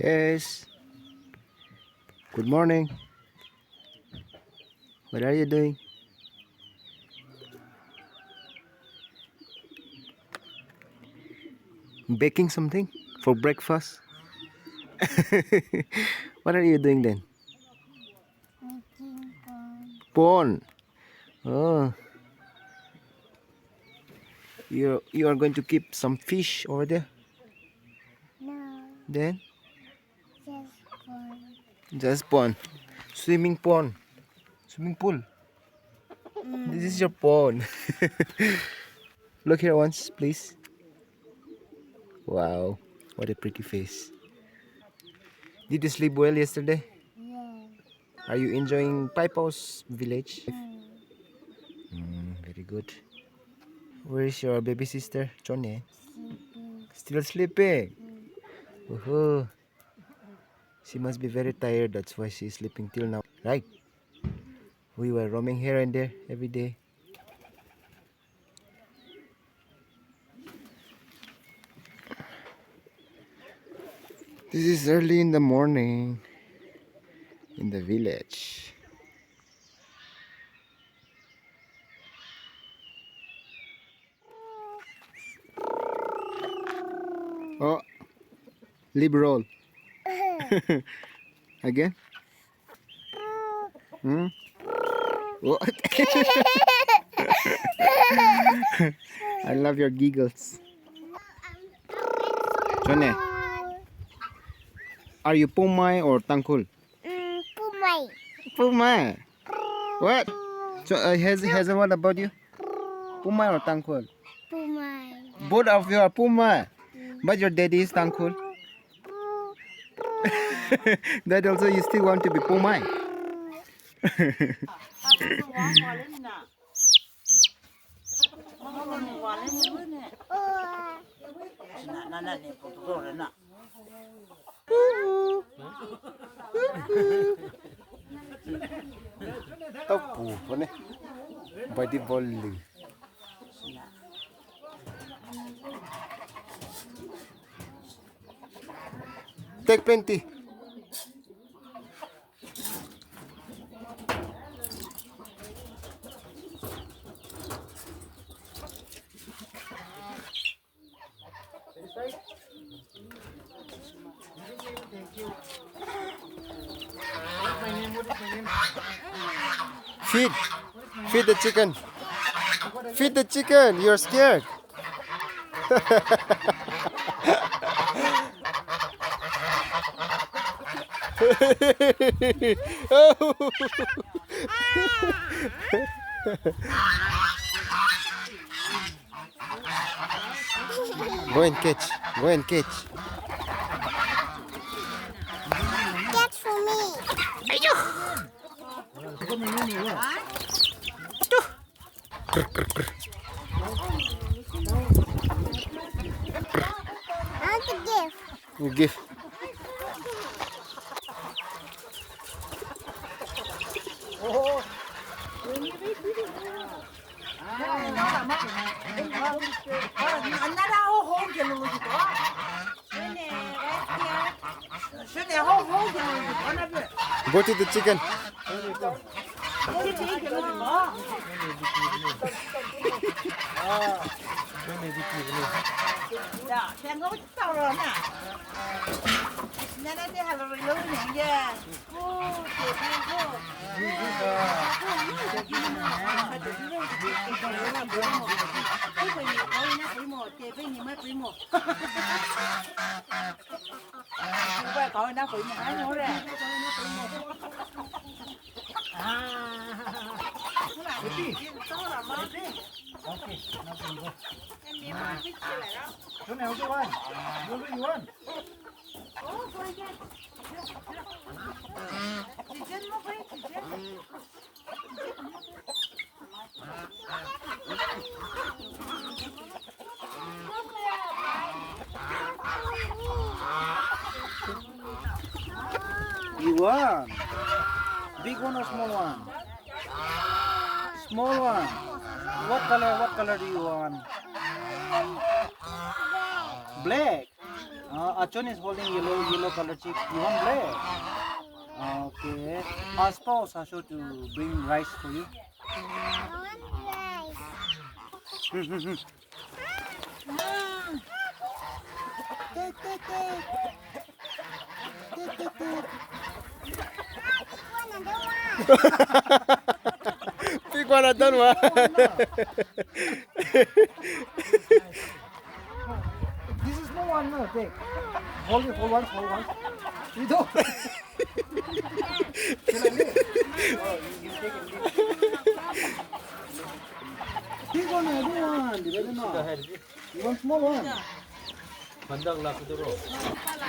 Yes, good morning. What are you doing? Baking something for breakfast? What are you doing then? Making corn. Pon. Oh, you are going to keep some fish over there. No, Then just corn. just pond, swimming pond, swimming pool. This is your pond. Look here once, please. Wow, what a pretty face. Did you sleep well yesterday? Yes. Are you enjoying Paipao's village? Very good. Where is your baby sister, Chone? Sleeping. Still sleeping. Mm. Woohoo. She must be very tired. That's why she's sleeping till now. Right? We were roaming here and there every day. This is early in the morning in the village. Oh, liberal. Again? Hmm? What? I love your giggles. Chone, are you Pumai or Tangkul? Pumay. Pumai. What? So, has what about you? Pumai or Tangkul? Pumay. Both of you are Pumai. But your daddy is Tangkul. That also you still want to be Pumai. Tao pù vào này. Bởi đi vô lì. Take plenty. Feed. Feed the chicken. Feed the chicken. You're scared. Oh. Go and catch. Go and catch. Catch for me. I want to give. You give. Go to the chicken. You want big one or small one? Small one. What color? What color do you want? Black. Achon is holding yellow color chick. You want black? Okay. Ask Paul Sasho to bring rice for you. I want rice. Take, take, take. Take, take, take. Pick one, I don't want. This is small one, no? Take. Hold it, hold one. You don't. Big one, I don't want. You want small one? You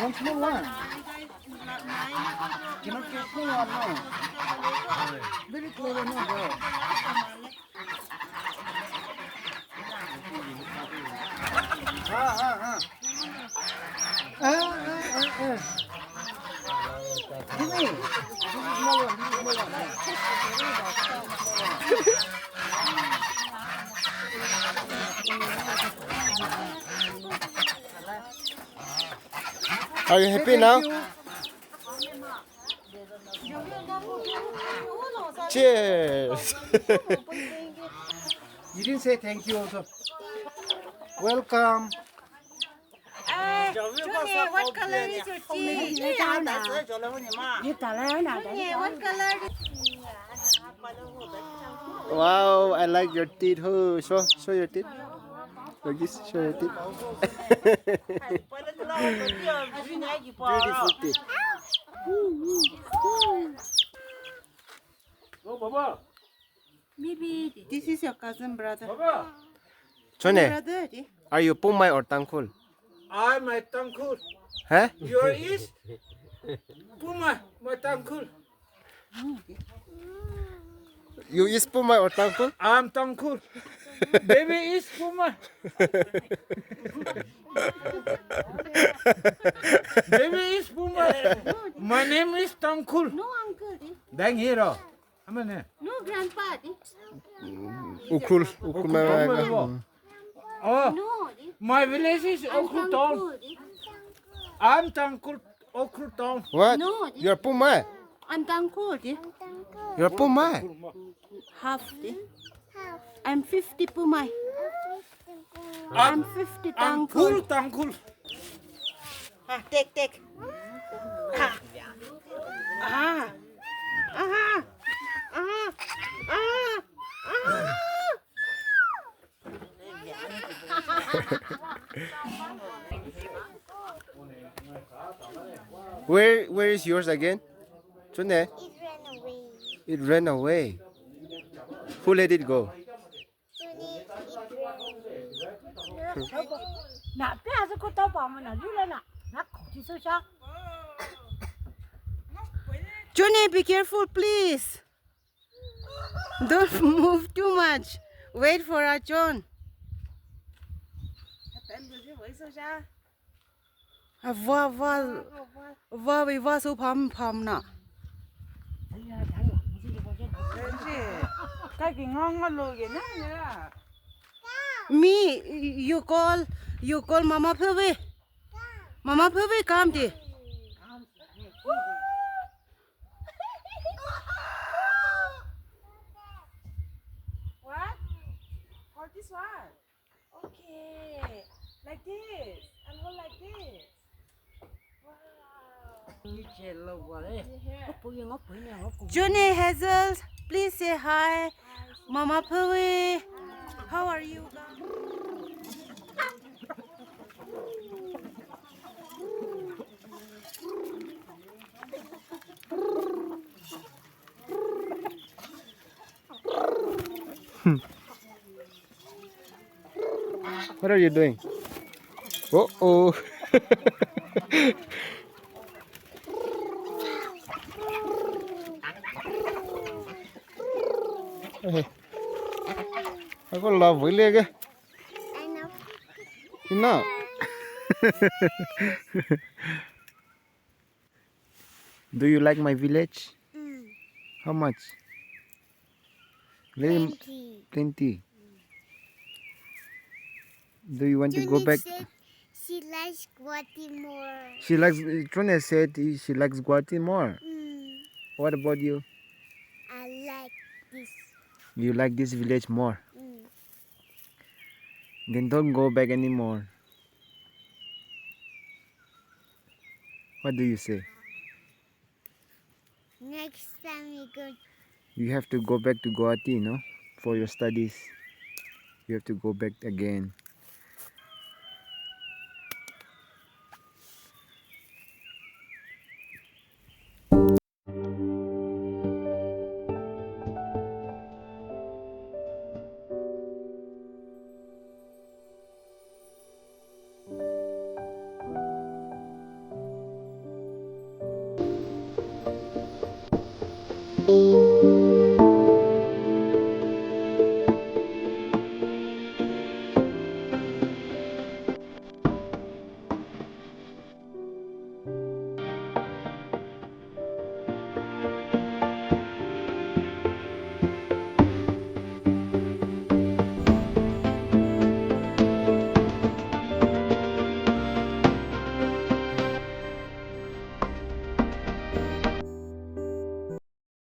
want small one? Cannot get small one, no. Very clever, no, bro. Give me. This is small one. Are you happy now? Cheers. You didn't say thank you also. Welcome. Johnny, what color is your cheese? What color? Wow, I like your teeth. Oh, show your teeth. Like this, show your teeth. Beautiful teeth. Maybe this is your cousin brother. Johnny, Brother, are you Pumai or Tangkul? I my tangkul. Huh? Your is Puma, my tangkul. You is Pumai or Tangkul? I'm tangkul. Baby is Puma. Baby is Puma. My name is Tangkul. no uncle, Dang hero. How many? no grandpa. Ukul Maraga. Oh, No, my village is Okru town. I'm tangkul Okru town. What? No. You're Pumai. I'm Tangkul. You're Pumai. Half. I'm 50 Pumai. I'm 50 Tangkul, Tangkul. tangkul. Take. Ah. Where is yours again? Johnny, It ran away. it ran away. Who let it go? Junie, it ran away. nè bé à cô tao bảo mà nè lúc này nè nó khổ thì sao sao Johnny, be careful, please. Don't move too much. Wait for our John. Wa so pham na. cái gì ngon ngon luôn vậy nè Me, you call Mama Phoebe. Mama Phoebe, come đi. what or this one okay like this and go like this Johnny, Hazel, please say hi. Mama Phoebe, how are you? What are you doing? Oh. Ako love với liệt I know. No. Do you like my village? How much? Very Plenty. plenty. Do you want to go Junie back? she likes Guati more. She likes. Trina said she likes Guwahati more. Mm, What about you? I like this. You like this village more. Mm. Then don't go back anymore. What do you say? Next time we go. You have to go back to Guwahati, no? For your studies. You have to go back again. Thank